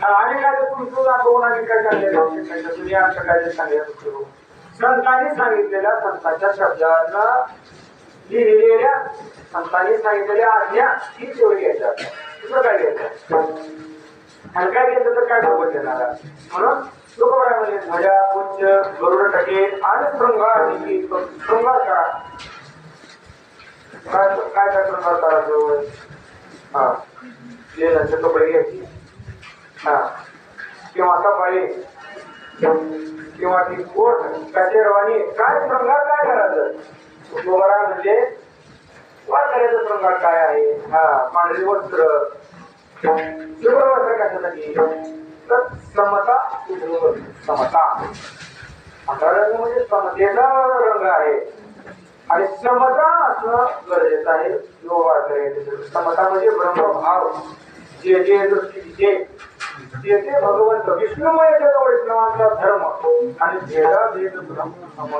आणि काय तुमचं दोन आणि काय सांगितलं तुम्ही आमचं काय सांगितलं संतांनी सांगितलेल्या संतांच्या शब्दांना लिहिलेल्या संतांनी सांगितलेल्या आज्ञा ही तेवढी घ्यायच्या तुझं काय घ्यायचं आणि काय घेतलं तर काय बरोबर देणार म्हणून तुकोबाराय म्हणजे ध्वजा पुंज गरुड टके आणि शृंगार शृंगार करा काय काय काय शृंगार करायचं हा लेण्याचे कपडे घ्यायची हा किंवा कपाळे किंवा ती कोट कचेरवाणी काय शृंगार काय करायचं तुकोबाराय म्हणजे काय करायचं शृंगार काय आहे हा पांढरी वस्त्र शुभ्र वस्त्र कशासाठी तर समता समता पांढरा रंग म्हणजे समतेचा रंग आहे आणि समता असणं गरजेचं आहे समता म्हणजे ब्रह्मभाव जे जे दृष्टी जे ते भगवंत विष्णुमय वैष्णवांचा धर्म आणि भेदा भेद ब्रह्म